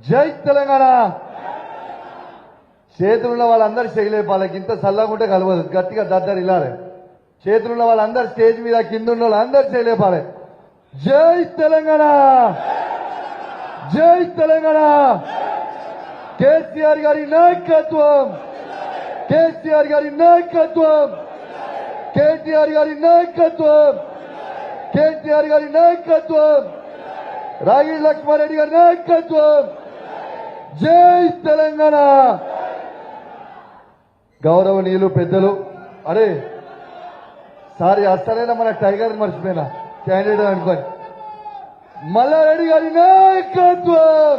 జై తెలంగాణ. చేతులున్న వాళ్ళందరూ చేయలేపాలకి ఇంత చల్లకుంటే కలవదు, గట్టిగా దద్దరు ఇలాలి. చేతులున్న వాళ్ళందరూ స్టేజ్ మీద, కింద ఉన్న వాళ్ళందరూ చేయలేపాలి. జై తెలంగాణ, జై తెలంగాణ. కేసీఆర్ గారి నాయకత్వం, కేసీఆర్ గారి నాయకత్వం, కేటీఆర్ గారి నాయకత్వం, కేటీఆర్ గారి నాయకత్వం, రాగి లక్ష్మారెడ్డి గారి నాయకత్వం. జై తెలంగాణ. గౌరవనీయులు పెద్దలు, అరే సారీ అసలైనా మన టైగర్ మర్చిపోయినా క్యాండిడేట్ అనుకోని, మల్లారెడ్డి గారి నాయకత్వం.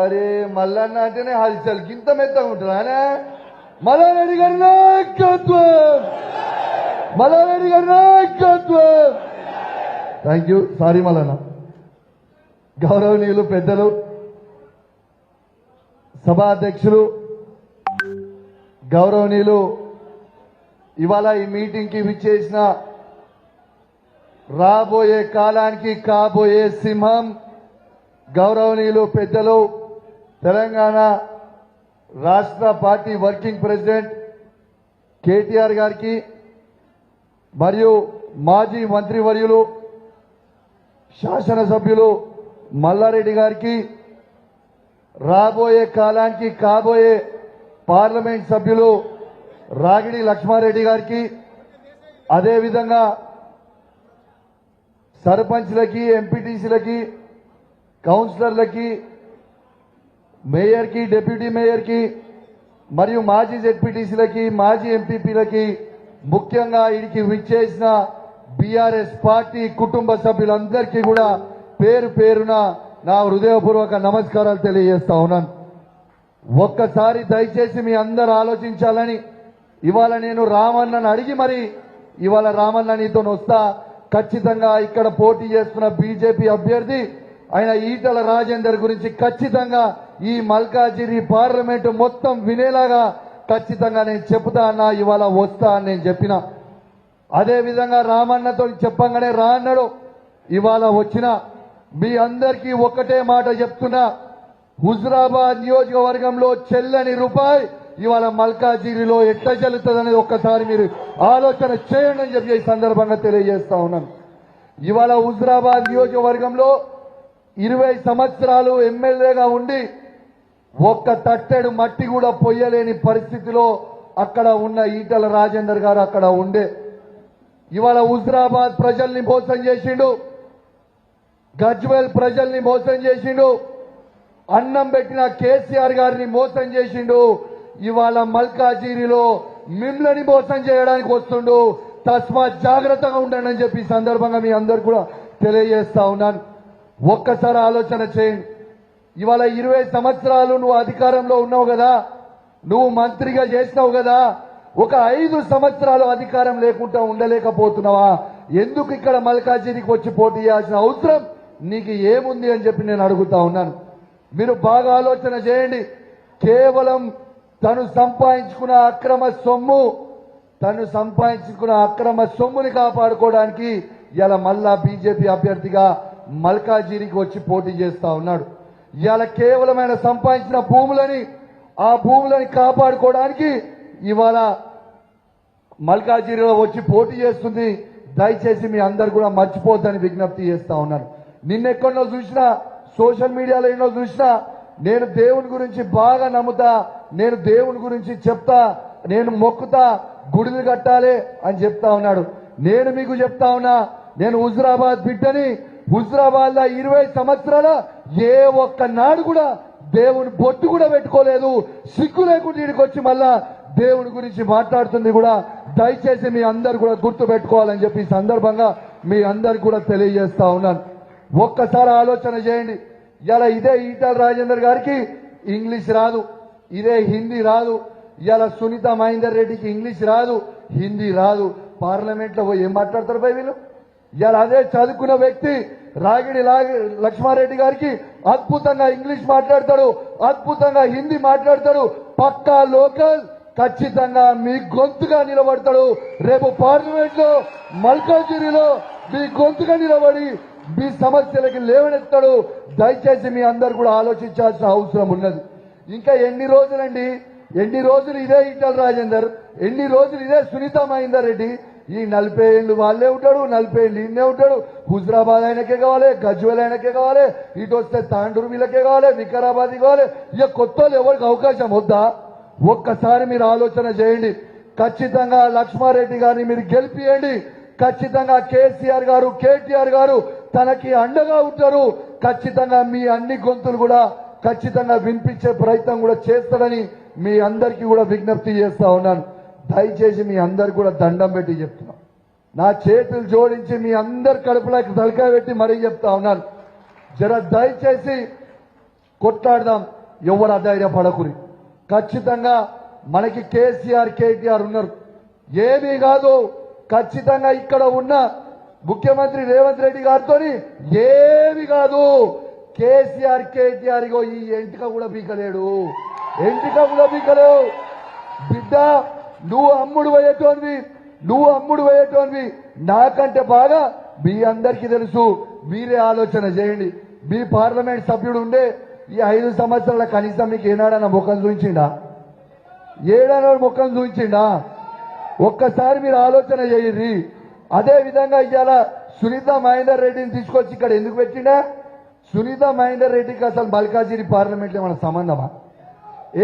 అరే మల్లన్న అంటేనే హల్చల్ గింత మెత్తగా ఉంటుంది ఆయన. మల్లారెడ్డి గారి నాయకత్వం, మల్లారెడ్డి గారి నాయకత్వం. Thank you, sorry Mallanna. గౌరవనీయులు పెద్దలు, సభాధ్యక్షులు, గౌరవనీయులు, ఇవాళ ఈ మీటింగ్ కి విచ్చేసిన రాబోయే కాలానికి కాబోయే సింహం గౌరవనీయులు పెద్దలు, తెలంగాణ రాష్ట్ర పార్టీ వర్కింగ్ ప్రెసిడెంట్ కేటీఆర్ గారికి మరియు మాజీ మంత్రివర్యులు శాసనసభ్యులు మల్లారెడ్డి గారికి, రాబోయే కాలానికి కాబోయే పార్లమెంట్ సభ్యులు రాగిడి లక్ష్మారెడ్డి గారికి, అదేవిధంగా సర్పంచ్లకి, ఎంపీటీసీలకి, కౌన్సిలర్లకి, మేయర్కి, డిప్యూటీ మేయర్కి మరియు మాజీ జెడ్పీటీసీలకి, మాజీ ఎంపీపీలకి, ముఖ్యంగా వీడికి విచ్చేసిన బీఆర్ఎస్ పార్టీ కుటుంబ సభ్యులందరికీ కూడా పేరు పేరున నా హృదయపూర్వక నమస్కారాలు తెలియజేస్తా ఉన్నాను. ఒక్కసారి దయచేసి మీ అందరూ ఆలోచించాలని, ఇవాళ నేను రామన్నను అడిగి మరి ఇవాళ రామన్న నీతో వస్తా, ఖచ్చితంగా ఇక్కడ పోటీ చేస్తున్న బీజేపీ అభ్యర్థి ఆయన ఈటల రాజేందర్ గురించి ఖచ్చితంగా ఈ మల్కాజిరి పార్లమెంటు మొత్తం వినేలాగా ఖచ్చితంగా నేను చెప్తా అన్నా, ఇవాళ వస్తా అని నేను చెప్పిన. అదేవిధంగా రామన్నతో చెప్పంగానే రా అన్నాడు, ఇవాళ వచ్చిన. మీ అందరికీ ఒక్కటే మాట చెప్తున్నా, హుజురాబాద్ నియోజకవర్గంలో చెల్లని రూపాయి ఇవాళ మల్కాజిరిలో ఎట్లా చెల్లుతుంది అనేది ఒక్కసారి మీరు ఆలోచన చేయండి అని చెప్పి ఈ సందర్భంగా తెలియజేస్తా ఉన్నాను. ఇవాళ హుజురాబాద్ నియోజకవర్గంలో 20 సంవత్సరాలు ఎమ్మెల్యేగా ఉండి ఒక్క తట్టెడు మట్టి కూడా పొయ్యలేని పరిస్థితిలో అక్కడ ఉన్న ఈటల రాజేందర్ గారు అక్కడ ఉండే. ఇవాళ హుజురాబాద్ ప్రజల్ని మోసం చేసిండు, గజ్వేల్ ప్రజల్ని మోసం చేసిండు, అన్నం పెట్టిన కేసీఆర్ గారిని మోసం చేసిండు. ఇవాళ మల్కాజిరిలో మిమ్మల్ని మోసం చేయడానికి వస్తుండు. తస్మాత్ జాగ్రత్తగా ఉండండి అని చెప్పి సందర్భంగా మీ అందరు కూడా తెలియజేస్తా ఉన్నాను. ఒక్కసారి ఆలోచన చేయండి. ఇవాళ 20 సంవత్సరాలు నువ్వు అధికారంలో ఉన్నావు కదా, నువ్వు మంత్రిగా చేసినావు కదా, ఒక 5 సంవత్సరాలు అధికారం లేకుండా ఉండలేకపోతున్నావా? ఎందుకు ఇక్కడ మల్కాజిరికి వచ్చి పోటీ చేయాల్సిన అవసరం నీకు ఏముంది అని చెప్పి నేను అడుగుతా ఉన్నాను. మీరు బాగా ఆలోచన చేయండి. కేవలం తను సంపాదించుకున్న అక్రమ సొమ్ముని కాపాడుకోవడానికి ఇలా మళ్ళా బీజేపీ అభ్యర్థిగా మల్కాజిరికి వచ్చి పోటీ చేస్తా ఉన్నాడు. ఇలా కేవలం ఆయన సంపాదించిన ఆ భూములని కాపాడుకోవడానికి ఇవాళ మల్కాజిరిలో వచ్చి పోటీ చేస్తుంది. దయచేసి మీ అందరు కూడా మర్చిపోద్దని విజ్ఞప్తి చేస్తా ఉన్నాను. నిన్నెక్కడో చూసినా, సోషల్ మీడియాలో ఎన్నో చూసినా, నేను దేవుని గురించి బాగా నమ్ముతా, నేను దేవుని గురించి చెప్తా, నేను మొక్కుతా, గుడిలు కట్టాలి అని చెప్తా ఉన్నాడు. నేను మీకు చెప్తా ఉన్నా, నేను హుజురాబాద్ బిడ్డని. హుజురాబాద్ లో 20 సంవత్సరాల ఏ ఒక్క నాడు కూడా దేవుని బొట్టు కూడా పెట్టుకోలేదు. సిగ్గు లేకుండా ఇక్కడికి వచ్చి మళ్ళా దేవుని గురించి మాట్లాడుతుంది కూడా దయచేసి మీ అందరు కూడా గుర్తు పెట్టుకోవాలని చెప్పి ఈ సందర్భంగా మీ అందరికి కూడా తెలియజేస్తా ఉన్నాను. ఒక్కసారి ఆలోచన చేయండి. ఇలా ఇదే ఈటల రాజేందర్ గారికి ఇంగ్లీష్ రాదు, ఇదే హిందీ రాదు. ఇలా సునీత మహేందర్ రెడ్డికి ఇంగ్లీష్ రాదు, హిందీ రాదు. పార్లమెంట్ లో పోయి ఏం మాట్లాడతారు పై వీళ్ళు? ఇలా అదే చదువుకున్న వ్యక్తి రాగిడి లక్ష్మారెడ్డి గారికి అద్భుతంగా ఇంగ్లీష్ మాట్లాడతాడు, అద్భుతంగా హిందీ మాట్లాడతాడు. పక్కా లోకల్, ఖచ్చితంగా మీ గొంతుగా నిలబడతాడు. రేపు పార్లమెంట్ లో మల్కాజిరిలో మీ గొంతుగా నిలబడి మీ సమస్యలకి లేవనెత్తాడు. దయచేసి మీ అందరు కూడా ఆలోచించాల్సిన అవసరం ఉన్నది. ఇంకా ఎన్ని రోజులండి, ఎన్ని రోజులు ఇదే ఈటల రాజేందర్, ఎన్ని రోజులు ఇదే సునీత మహేందర్ రెడ్డి. ఈ 40 ఏళ్ళు వాళ్ళే ఉంటాడు, 40 ఏళ్ళు ఈయనే ఉంటాడు. హుజరాబాద్ ఆయనకే కావాలి, గజ్వేల్ ఆయనకే కావాలి, ఇటు వస్తే తాండూరు వీళ్ళకే కావాలి, వికారాబాద్ కావాలి. ఇక కొత్త ఎవరికి అవకాశం వద్దా? ఒక్కసారి మీరు ఆలోచన చేయండి. ఖచ్చితంగా లక్ష్మారెడ్డి గారిని మీరు గెలిపియండి. ఖచ్చితంగా కేసీఆర్ గారు, కేటీఆర్ గారు తనకి అండగా ఉంటారు. ఖచ్చితంగా మీ అన్ని గొంతులు కూడా ఖచ్చితంగా వినిపించే ప్రయత్నం కూడా చేస్తాడని మీ అందరికీ కూడా విజ్ఞప్తి చేస్తా ఉన్నాను. దయచేసి మీ అందరు కూడా దండం పెట్టి చెప్తున్నా, నా చేతులు జోడించి మీ అందరు కడుపులోకి తలకాయ పెట్టి మరీ చెప్తా ఉన్నాను. జర దయచేసి కొట్లాడదాం, ఎవరు అధైర్యపడకురి. ఖచ్చితంగా మనకి కేసీఆర్, కేటీఆర్ ఉన్నారు, ఏమీ కాదు. ఖచ్చితంగా ఇక్కడ ఉన్న ముఖ్యమంత్రి రేవంత్ రెడ్డి గారితో ఏమి కాదు. కేసీఆర్, కేటీఆర్ ఈ ఎంటిక కూడా బీకలేడు, ఎంటిక కూడా బీకలేవు. బిడ్డ నువ్వు అమ్ముడు పోయేటోనివి, నువ్వు అమ్ముడు పోయేటోనివి. నాకంటే బాగా మీ అందరికీ తెలుసు. మీరే ఆలోచన చేయండి. మీ పార్లమెంట్ సభ్యుడు ఉండే ఈ 5 సంవత్సరాల కనీసం మీకు ఏనాడన్నా ముఖం చూపించిండా? ఏడైనా ముఖం చూపించిండా? ఒక్కసారి మీరు ఆలోచన చేయండి. అదే విధంగా ఇవాళ సునీత మహేందర్ రెడ్డిని తీసుకొచ్చి ఇక్కడ ఎందుకు పెట్టిండా? సునీత మహేందర్ రెడ్డికి అసలు మల్కాజిరి పార్లమెంట్లో ఏమైనా సంబంధమా?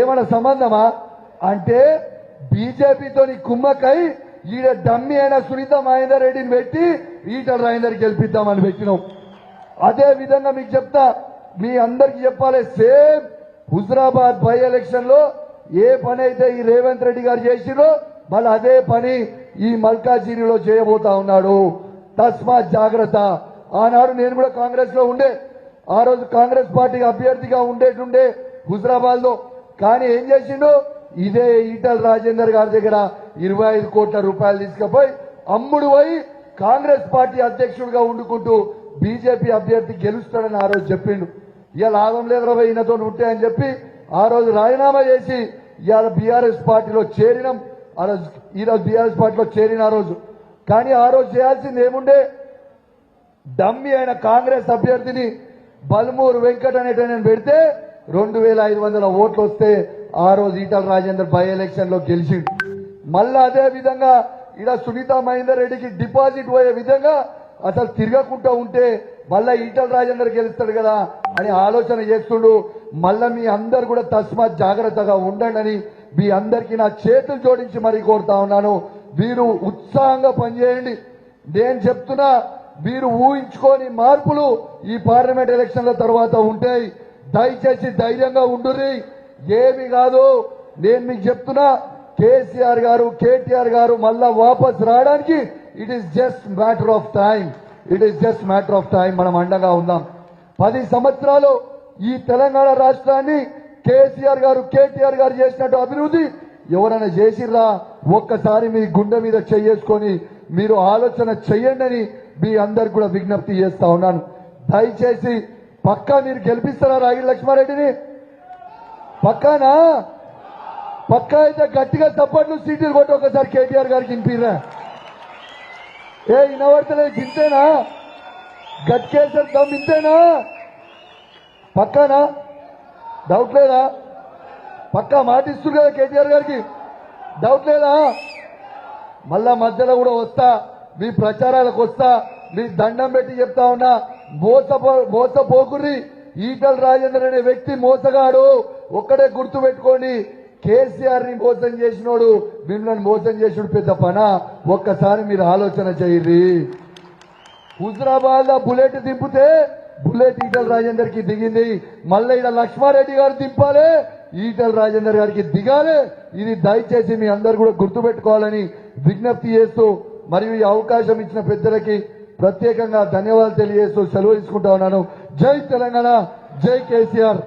ఏమైనా సంబంధమా? అంటే బీజేపీతో కుమ్మకై ఈడ డమ్మి అయిన సునీత మహేందర్ రెడ్డిని పెట్టి ఈటల రాజేందర్ గెలిపిద్దామని పెట్టినాం. అదే విధంగా మీకు చెప్తా, మీ అందరికి చెప్పాలి, సేమ్ హుజరాబాద్ బై ఎలక్షన్ లో ఏ పని అయితే ఈ రేవంత్ రెడ్డి గారు చేసిరో మళ్ళీ అదే పని ఈ మల్కాజిరిలో చేయబోతా ఉన్నాడు. తస్మాత్ జాగ్రత్త. ఆనాడు నేను కూడా కాంగ్రెస్ లో ఉండే, ఆ రోజు కాంగ్రెస్ పార్టీకి అభ్యర్థిగా ఉండేటుండే హుజరాబాద్ లో. కానీ ఏం చేసిండు? ఇదే ఈటల రాజేందర్ గారి దగ్గర 25 కోట్ల రూపాయలు తీసుకుపోయి అమ్ముడు పోయి కాంగ్రెస్ పార్టీ అధ్యక్షుడిగా ఉండుకుంటూ బీజేపీ అభ్యర్థి గెలుస్తాడని ఆ రోజు చెప్పిండు. ఇవాళ లాభం లేదు రవి ఈయనతో ఉంటే అని చెప్పి ఆ రోజు రాజీనామా చేసి ఇవాళ బీఆర్ఎస్ పార్టీలో చేరినాం. ఆ రోజు ఈరోజు బీఆర్ఎస్ పార్టీలో చేరిన ఆ రోజు. కానీ ఆ రోజు చేయాల్సింది ఏముండే? డమ్మి అయిన కాంగ్రెస్ అభ్యర్థిని బల్మూరు వెంకట్ అనేటైనా పెడితే 2500 ఓట్లు వస్తే ఆ రోజు ఈటల రాజేందర్ బై ఎలక్షన్ లో గెలిచిండు. మళ్ళా అదే విధంగా ఇక్కడ సునీత మహేందర్ రెడ్డికి డిపాజిట్ పోయే విధంగా అసలు తిరగకుండా ఉంటే మళ్ళా ఈటల రాజేందర్ గెలుస్తాడు కదా అని ఆలోచన చేస్తుండు. మళ్ళా మీ అందరు కూడా తస్మాత్ జాగ్రత్తగా ఉండండి అని మీ అందరికీ నా చేతులు జోడించి మరీ కోరుతా ఉన్నాను. మీరు ఉత్సాహంగా పనిచేయండి. నేను చెప్తున్నా, మీరు ఊహించుకోని మార్పులు ఈ పార్లమెంట్ ఎలక్షన్ల తర్వాత ఉంటాయి. దయచేసి ధైర్యంగా ఉండుర్రి, ఏమి కాదు. నేను మీకు చెప్తున్నా, కేసీఆర్ గారు, కేటీఆర్ గారు మళ్ళా వాపస్ రావడానికి it is just matter of time, it is just matter of time. మనం అండగా ఉందాం. 10 సంవత్సరాలు ఈ తెలంగాణ రాష్ట్రాన్ని కేసీఆర్ గారు, కేటీఆర్ గారు చేసినట్టు అభివృద్ధి ఎవరైనా చేసిర్రా? ఒక్కసారి మీ గుండె మీద చేసుకొని మీరు ఆలోచన చెయ్యండి అని మీ అందరికి కూడా విజ్ఞప్తి చేస్తా ఉన్నాను. దయచేసి పక్కా మీరు గెలిపిస్తారా రాగిడి లక్ష్మారెడ్డిని? పక్కానా? పక్కా అయితే గట్టిగా చప్పట్లు సీట్లు కొట్టి ఒకసారి కేటీఆర్ గారికి వినిపిరా. ఏ వినబడతలేదు? ఇంతేనా? గట్కేసారి దమ్ ఇంతేనా? పక్కానా? డౌట్ లేదా? పక్కా మాటిస్తుంది కదా కేటీఆర్ గారికి? డౌట్ లేదా? మళ్ళా మధ్యలో కూడా వస్తా, మీ ప్రచారాలకు వస్తా, మీ దండం పెట్టి చెప్తా ఉన్నా, మోసపోకుర్రి. ఈటల రాజేందర్ అనే వ్యక్తి మోసగాడు. ఒక్కడే గుర్తు పెట్టుకోండి, కేసీఆర్ ని మోసం చేసినోడు మిమ్మల్ని మోసం చేసినోడు పెద్ద పనా? ఒక్కసారి మీరు ఆలోచన చేయర్రి. హుజరాబాద్ లో బుల్లెట్ దింపితే బుల్లెట్ ఈటల రాజేందర్ కి దిగింది. మళ్ళీ ఇక్కడ లక్ష్మారెడ్డి గారు దింపాలి, ఈటల రాజేందర్ గారికి దిగాలి. ఇది దయచేసి మీ అందరు కూడా గుర్తుపెట్టుకోవాలని విజ్ఞప్తి చేస్తూ, మరియు ఈ అవకాశం ఇచ్చిన పెద్దలకి ప్రత్యేకంగా ధన్యవాదాలు తెలియజేస్తూ సెలవు తీసుకుంటా ఉన్నాను. జై తెలంగాణ, జై కేసీఆర్.